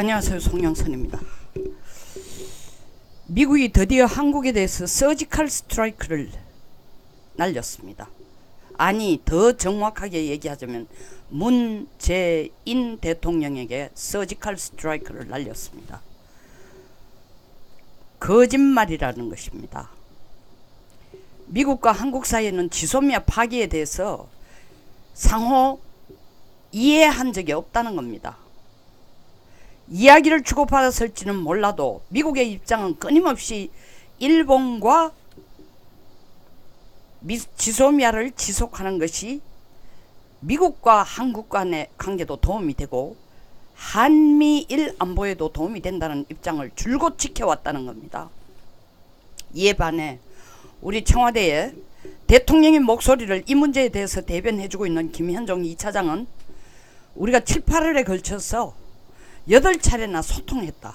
안녕하세요. 송영선입니다. 미국이 드디어 한국에 대해서 서지컬 스트라이크를 날렸습니다. 아니, 더 정확하게 얘기하자면 문재인 대통령에게 서지컬 스트라이크를 날렸습니다. 거짓말이라는 것입니다. 미국과 한국 사이에는 지소미아 파기에 대해서 상호 이해한 적이 없다는 겁니다. 이야기를 주고받았을지는 몰라도 미국의 입장은 끊임없이 일본과 지소미아를 지속하는 것이 미국과 한국 간의 관계도 도움이 되고 한미일 안보에도 도움이 된다는 입장을 줄곧 지켜왔다는 겁니다. 이에 반해 우리 청와대에 대통령의 목소리를 이 문제에 대해서 대변해주고 있는 김현종 2차장은 우리가 7, 8일에 걸쳐서 8차례나 소통했다.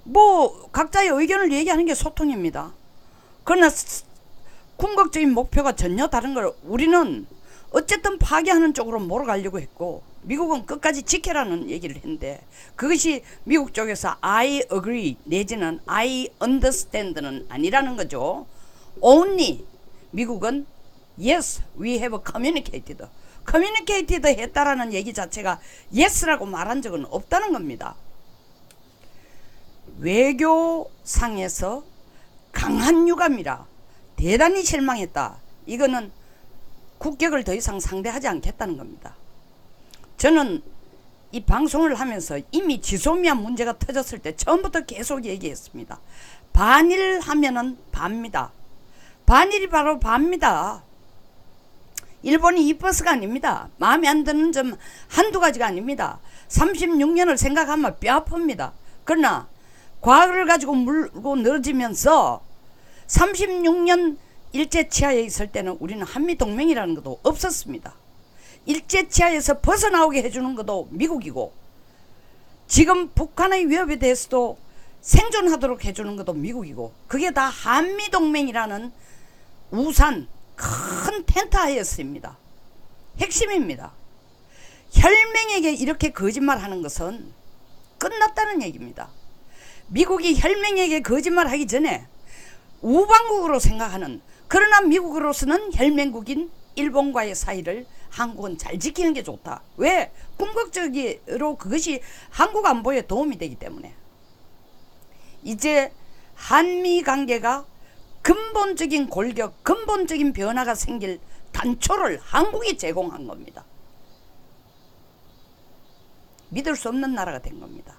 뭐 각자의 의견을 얘기하는 게 소통입니다. 그러나 궁극적인 목표가 전혀 다른 걸 우리는 어쨌든 파괴하는 쪽으로 몰아가려고 했고 미국은 끝까지 지켜라는 얘기를 했는데 그것이 미국 쪽에서 I agree 내지는 I understand는 아니라는 거죠. Only 미국은 yes we have communicated 했다라는 얘기 자체가 yes라고 말한 적은 없다는 겁니다. 외교상에서 강한 유감이라 대단히 실망했다. 이거는 국격을 더 이상 상대하지 않겠다는 겁니다. 저는 이 방송을 하면서 이미 지소미아 문제가 터졌을 때 처음부터 계속 얘기했습니다. 반일 하면은 반입니다. 반일이 바로 반입니다. 일본이 이뻐서가 아닙니다. 마음에 안 드는 점 한두 가지가 아닙니다. 36년을 생각하면 뼈 아픕니다. 그러나 과거를 가지고 물고 늘어지면서 36년 일제치하에 있을 때는 우리는 한미동맹이라는 것도 없었습니다. 일제치하에서 벗어나오게 해주는 것도 미국이고 지금 북한의 위협에 대해서도 생존하도록 해주는 것도 미국이고 그게 다 한미동맹이라는 우산 큰 텐트 하였습니다. 핵심입니다. 혈맹에게 이렇게 거짓말하는 것은 끝났다는 얘기입니다. 미국이 혈맹에게 거짓말하기 전에 우방국으로 생각하는 그러나 미국으로서는 혈맹국인 일본과의 사이를 한국은 잘 지키는 게 좋다. 왜? 궁극적으로 그것이 한국 안보에 도움이 되기 때문에 이제 한미 관계가 근본적인 골격, 근본적인 변화가 생길 단초를 한국이 제공한 겁니다. 믿을 수 없는 나라가 된 겁니다.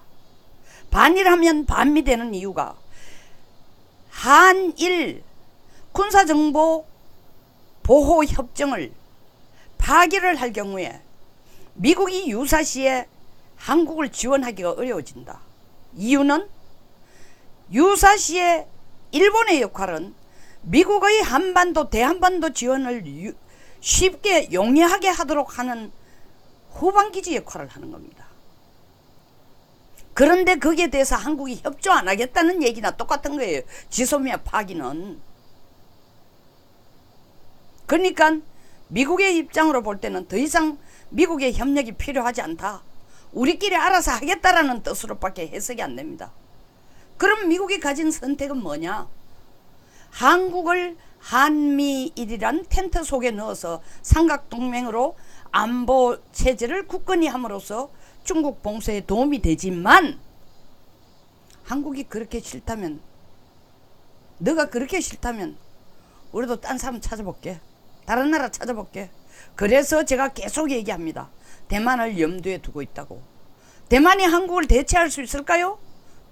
반일하면 반미 되는 이유가 한일 군사정보 보호협정을 파기를 할 경우에 미국이 유사시에 한국을 지원하기가 어려워진다. 이유는 유사시에 일본의 역할은 미국의 한반도 대한반도 지원을 쉽게 용이하게 하도록 하는 후방기지 역할을 하는 겁니다. 그런데 거기에 대해서 한국이 협조 안 하겠다는 얘기나 똑같은 거예요. 지소미아 파기는. 그러니까 미국의 입장으로 볼 때는 더 이상 미국의 협력이 필요하지 않다. 우리끼리 알아서 하겠다라는 뜻으로밖에 해석이 안 됩니다. 그럼 미국이 가진 선택은 뭐냐? 한국을 한미일이란 텐트 속에 넣어서 삼각동맹으로 안보 체제를 굳건히 함으로써 중국 봉쇄에 도움이 되지만 한국이 그렇게 싫다면 너가 그렇게 싫다면 우리도 딴 사람 찾아볼게. 다른 나라 찾아볼게. 그래서 제가 계속 얘기합니다. 대만을 염두에 두고 있다고. 대만이 한국을 대체할 수 있을까요?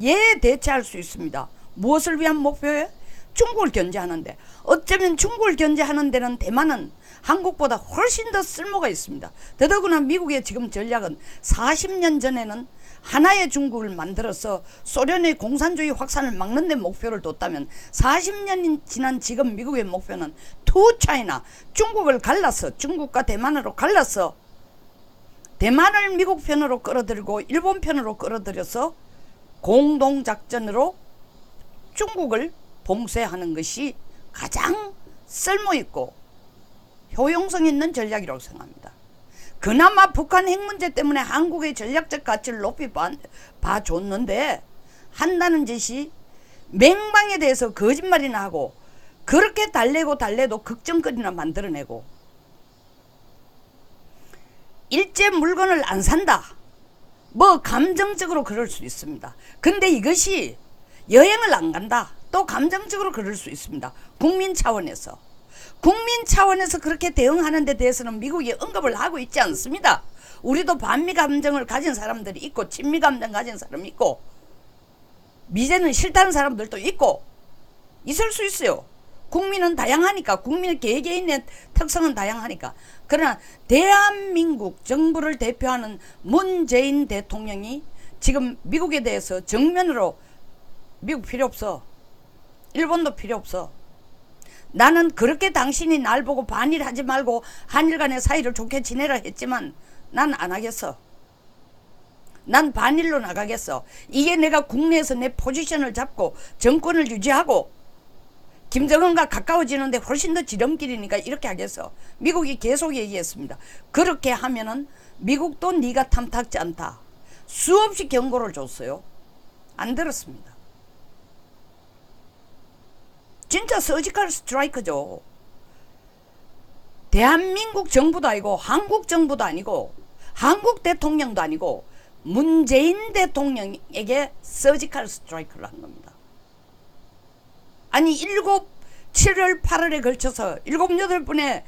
예, 대체할 수 있습니다. 무엇을 위한 목표에? 중국을 견제하는데 어쩌면 중국을 견제하는 데는 대만은 한국보다 훨씬 더 쓸모가 있습니다. 더더구나 미국의 지금 전략은 40년 전에는 하나의 중국을 만들어서 소련의 공산주의 확산을 막는 데 목표를 뒀다면 40년이 지난 지금 미국의 목표는 투 차이나 중국을 갈라서 중국과 대만으로 갈라서 대만을 미국 편으로 끌어들이고 일본 편으로 끌어들여서 공동작전으로 중국을 봉쇄하는 것이 가장 쓸모있고 효용성 있는 전략이라고 생각합니다. 그나마 북한 핵 문제 때문에 한국의 전략적 가치를 높이 봐줬는데 한다는 짓이 맹방에 대해서 거짓말이나 하고 그렇게 달래도 걱정거리나 만들어내고 일제 물건을 안 산다. 뭐 감정적으로 그럴 수 있습니다. 근데 이것이 여행을 안 간다. 또 감정적으로 그럴 수 있습니다. 국민 차원에서 그렇게 대응하는 데 대해서는 미국이 언급을 하고 있지 않습니다. 우리도 반미 감정을 가진 사람들이 있고 친미 감정 가진 사람이 있고 미제는 싫다는 사람들도 있고 있을 수 있어요. 국민은 다양하니까 국민의 개개인의 특성은 다양하니까. 그러나 대한민국 정부를 대표하는 문재인 대통령이 지금 미국에 대해서 정면으로 미국 필요 없어. 일본도 필요 없어. 나는 그렇게 당신이 날 보고 반일하지 말고 한일 간의 사이를 좋게 지내라 했지만 난 안 하겠어. 난 반일로 나가겠어. 이게 내가 국내에서 내 포지션을 잡고 정권을 유지하고 김정은과 가까워지는데 훨씬 더 지름길이니까 이렇게 하겠어. 미국이 계속 얘기했습니다. 그렇게 하면은 미국도 네가 탐탁지 않다. 수없이 경고를 줬어요. 안 들었습니다. 진짜 서지컬 스트라이크죠. 대한민국 정부도 아니고 한국 정부도 아니고 한국 대통령도 아니고 문재인 대통령에게 서지컬 스트라이크를 한 겁니다. 아니 7월 8월에 걸쳐서 8번의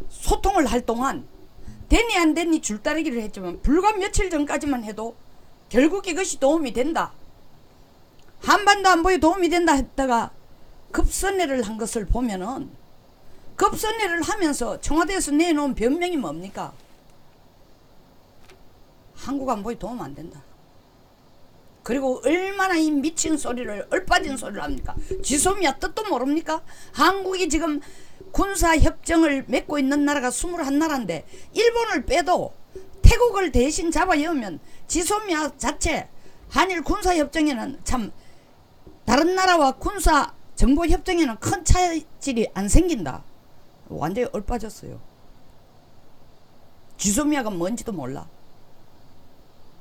소통을 할 동안 되니 안 되니 줄다리기를 했지만 불과 며칠 전까지만 해도 결국 이것이 도움이 된다. 한반도 안보에 도움이 된다 했다가 급선회를 한 것을 보면은 급선회를 하면서 청와대에서 내놓은 변명이 뭡니까? 한국 안보에 도움 안 된다. 그리고 얼마나 이 미친 소리를 얼빠진 소리를 합니까? 지소미아 뜻도 모릅니까? 한국이 지금 군사협정을 맺고 있는 나라가 21나라인데 일본을 빼도 태국을 대신 잡아 여으면 지소미아 자체 한일 군사협정에는 참 다른 나라와 군사 정보협정에는 큰 차질이 안 생긴다. 완전히 얼빠졌어요. 지소미아가 뭔지도 몰라.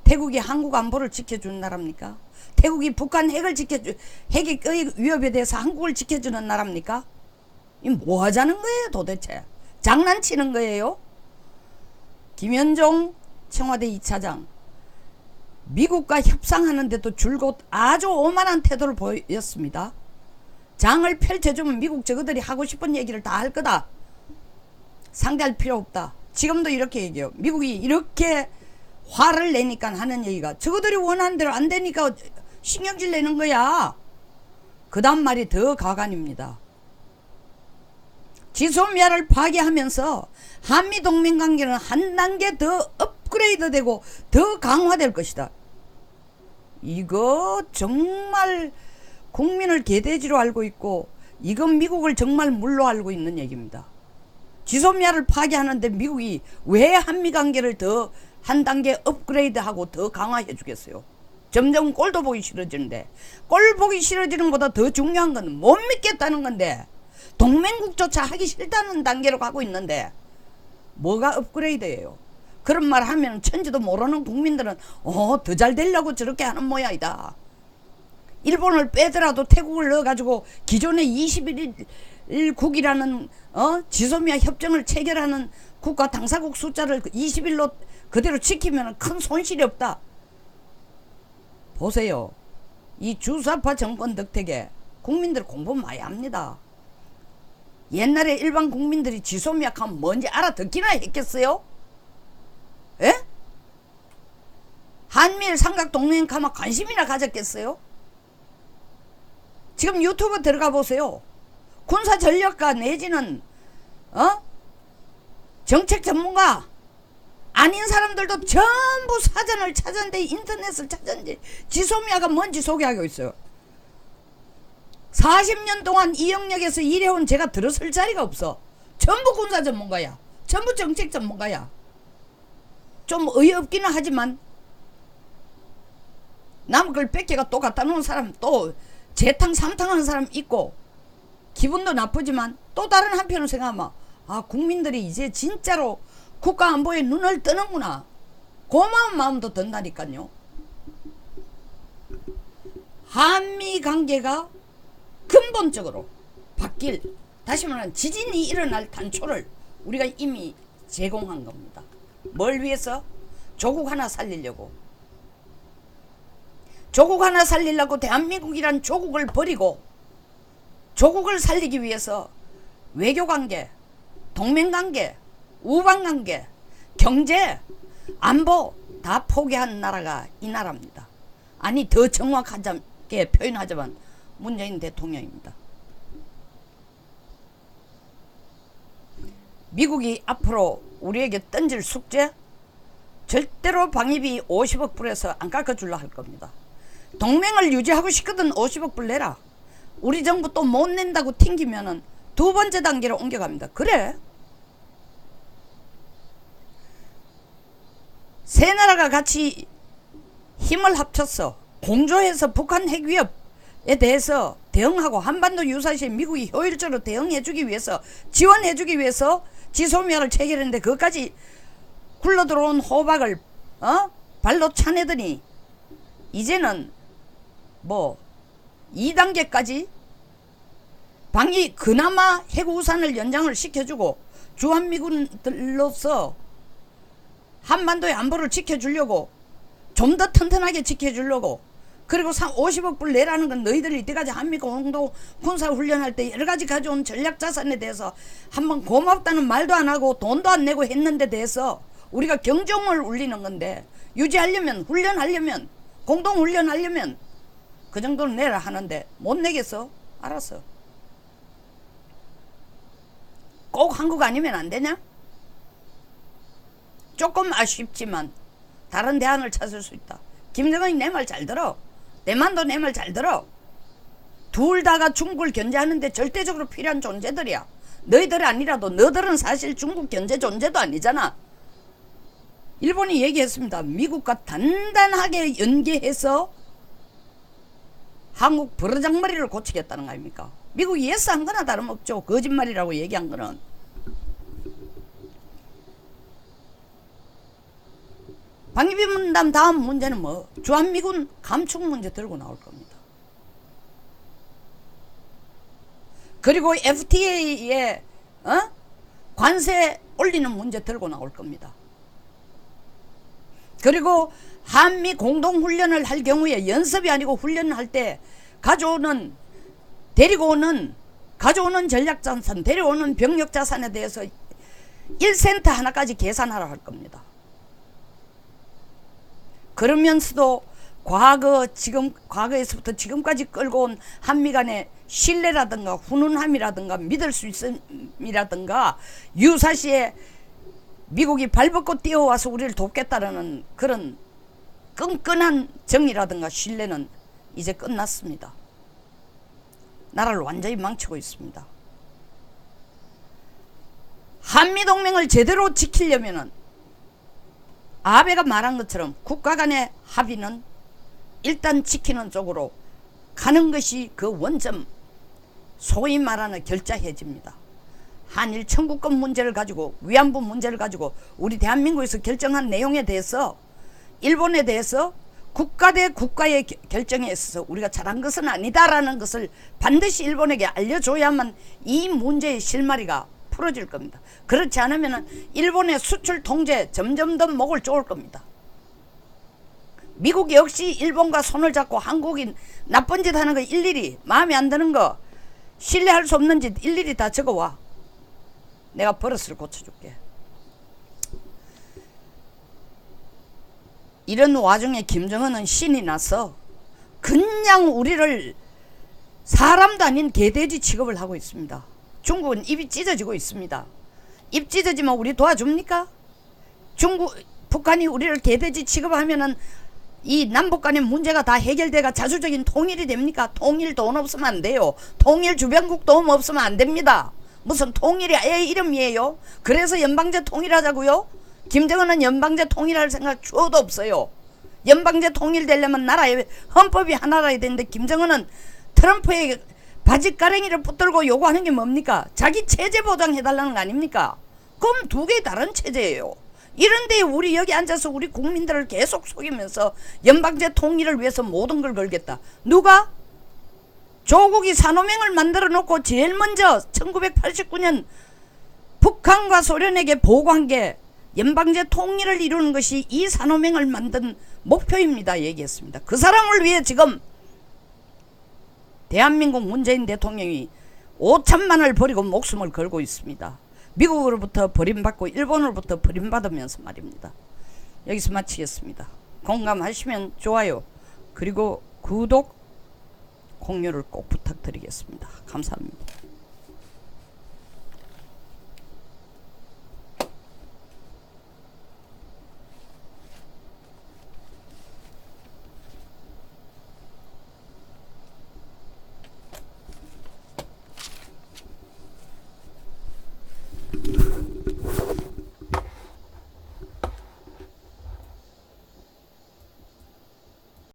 태국이 한국 안보를 지켜주는 나라입니까? 태국이 북한 핵의 위협에 대해서 한국을 지켜주는 나라입니까? 이 뭐 하자는 거예요 도대체? 장난치는 거예요? 김현종 청와대 2차장 미국과 협상하는데도 줄곧 아주 오만한 태도를 보였습니다. 장을 펼쳐주면 미국 저거들이 하고 싶은 얘기를 다 할 거다. 상대할 필요 없다. 지금도 이렇게 얘기해요. 미국이 이렇게 화를 내니까 하는 얘기가 저거들이 원하는 대로 안 되니까 신경질 내는 거야. 그 다음 말이 더 가관입니다. 지소미아를 파괴하면서 한미동맹관계는 한 단계 더 업그레이드 되고 더 강화될 것이다. 이거 정말 국민을 개돼지로 알고 있고 이건 미국을 정말 물로 알고 있는 얘기입니다. 지소미아를 파괴하는데 미국이 왜 한미관계를 더 한 단계 업그레이드하고 더 강화해 주겠어요. 점점 꼴도 보기 싫어지는데 꼴 보기 싫어지는 것보다 더 중요한 건 못 믿겠다는 건데 동맹국조차 하기 싫다는 단계로 가고 있는데 뭐가 업그레이드예요. 그런 말 하면 천지도 모르는 국민들은 더 잘 되려고 저렇게 하는 모양이다. 일본을 빼더라도 태국을 넣어가지고 기존의 21국이라는 지소미아 협정을 체결하는 국가 당사국 숫자를 21로 그대로 지키면 큰 손실이 없다. 보세요. 이 주사파 정권 덕택에 국민들 공부 많이 합니다. 옛날에 일반 국민들이 지소미아 하면 뭔지 알아듣기나 했겠어요? 예? 한미일 삼각동맹 가면 관심이나 가졌겠어요? 지금 유튜브 들어가 보세요. 군사전략가 내지는 정책 전문가 아닌 사람들도 전부 사전을 찾았는데 인터넷을 찾았는데 지소미아가 뭔지 소개하고 있어요. 40년 동안 이 영역에서 일해온 제가 들어설 자리가 없어. 전부 군사 전문가야. 전부 정책 전문가야. 좀 어이없기는 하지만 남의 걸 뺏겨가 또 갖다 놓은 사람 또 재탕 삼탕하는 사람 있고 기분도 나쁘지만 또 다른 한편으로 생각하면 국민들이 이제 진짜로 국가 안보에 눈을 뜨는구나. 고마운 마음도 든다니까요. 한미 관계가 근본적으로 바뀔, 다시 말하면 지진이 일어날 단초를 우리가 이미 제공한 겁니다. 뭘 위해서? 조국 하나 살리려고. 조국 하나 살리려고 대한민국이란 조국을 버리고 조국을 살리기 위해서 외교관계, 동맹관계, 우방관계, 경제, 안보 다 포기한 나라가 이 나라입니다. 아니 더 정확하게 표현하자면 문재인 대통령입니다. 미국이 앞으로 우리에게 던질 숙제, 절대로 방위비 50억 불에서 안 깎아주려 할 겁니다. 동맹을 유지하고 싶거든 50억 불 내라. 우리 정부 또 못 낸다고 튕기면은 두 번째 단계로 옮겨갑니다. 그래? 세 나라가 같이 힘을 합쳤어. 공조해서 북한 핵 위협에 대해서 대응하고 한반도 유사시에 미국이 효율적으로 대응해주기 위해서, 지원해주기 위해서 지소미아를 체결했는데 그것까지 굴러들어온 호박을 발로 차내더니 이제는 뭐 2단계까지 방위 그나마 핵우산을 연장을 시켜주고 주한미군들로서 한반도의 안보를 지켜주려고, 좀 더 튼튼하게 지켜주려고, 그리고 50억 불 내라는 건 너희들이 이때까지 한미 공동 군사훈련할 때 여러가지 가져온 전략자산에 대해서 한번 고맙다는 말도 안 하고 돈도 안 내고 했는데 대해서 우리가 경종을 울리는 건데, 유지하려면, 훈련하려면, 공동훈련하려면 그 정도는 내라 하는데 못 내겠어? 알았어. 꼭 한국 아니면 안 되냐? 조금 아쉽지만 다른 대안을 찾을 수 있다. 김정은이 내 말 잘 들어. 대만도 내 말 잘 들어. 둘 다가 중국을 견제하는데 절대적으로 필요한 존재들이야. 너희들이 아니라도 너희들은 사실 중국 견제 존재도 아니잖아. 일본이 얘기했습니다. 미국과 단단하게 연계해서 한국 버르장머리를 고치겠다는 거 아닙니까? 미국이 예스한 거나 다름없죠. 거짓말이라고 얘기한 거는. 방위비 분담 다음 문제는 뭐? 주한미군 감축 문제 들고 나올 겁니다. 그리고 FTA에 관세 올리는 문제 들고 나올 겁니다. 그리고 한미 공동훈련을 할 경우에 연습이 아니고 훈련을 할 때 가져오는 전략자산, 데려오는 병력자산에 대해서 1센트 하나까지 계산하라 할 겁니다. 그러면서도 과거에서부터 지금까지 끌고 온 한미 간의 신뢰라든가 훈훈함이라든가 믿을 수 있음이라든가 유사시에 미국이 발벗고 뛰어와서 우리를 돕겠다라는 그런 끈끈한 정이라든가 신뢰는 이제 끝났습니다. 나라를 완전히 망치고 있습니다. 한미동맹을 제대로 지키려면은 아베가 말한 것처럼 국가 간의 합의는 일단 지키는 쪽으로 가는 것이 그 원점, 소위 말하는 결자해지입니다. 한일 청구권 문제를 가지고, 위안부 문제를 가지고 우리 대한민국에서 결정한 내용에 대해서 일본에 대해서 국가 대 국가의 결정에 있어서 우리가 잘한 것은 아니다라는 것을 반드시 일본에게 알려줘야만 이 문제의 실마리가 풀어질 겁니다. 그렇지 않으면 일본의 수출 통제 점점 더 목을 조을 겁니다. 미국 역시 일본과 손을 잡고 한국이 나쁜 짓 하는 거 일일이, 마음에 안 드는 거, 신뢰할 수 없는 짓 일일이 다 적어와. 내가 버릇을 고쳐줄게. 이런 와중에 김정은은 신이 나서 그냥 우리를 사람도 아닌 개돼지 취급을 하고 있습니다. 중국은 입이 찢어지고 있습니다. 입 찢어지면 우리 도와줍니까? 북한이 우리를 개돼지 취급하면은 이 남북 간의 문제가 다 해결돼가 자주적인 통일이 됩니까? 통일 돈 없으면 안 돼요. 통일 주변국 도움 없으면 안 됩니다. 무슨 통일이 애 이름이에요? 그래서 연방제 통일하자고요? 김정은은 연방제 통일할 생각 주어도 없어요. 연방제 통일되려면 나라의 헌법이 하나라야 되는데 김정은은 트럼프의 바지가랭이를 붙들고 요구하는 게 뭡니까? 자기 체제 보장해달라는 거 아닙니까? 그럼 두 개 다른 체제예요. 이런데 우리 여기 앉아서 우리 국민들을 계속 속이면서 연방제 통일을 위해서 모든 걸 걸겠다. 누가? 조국이 산호맹을 만들어 놓고 제일 먼저 1989년 북한과 소련에게 보고한 게 연방제 통일을 이루는 것이 이 산호맹을 만든 목표입니다. 얘기했습니다. 그 사람을 위해 지금 대한민국 문재인 대통령이 5천만을 버리고 목숨을 걸고 있습니다. 미국으로부터 버림받고 일본으로부터 버림받으면서 말입니다. 여기서 마치겠습니다. 공감하시면 좋아요 그리고 구독 공유를 꼭 부탁드리겠습니다. 감사합니다.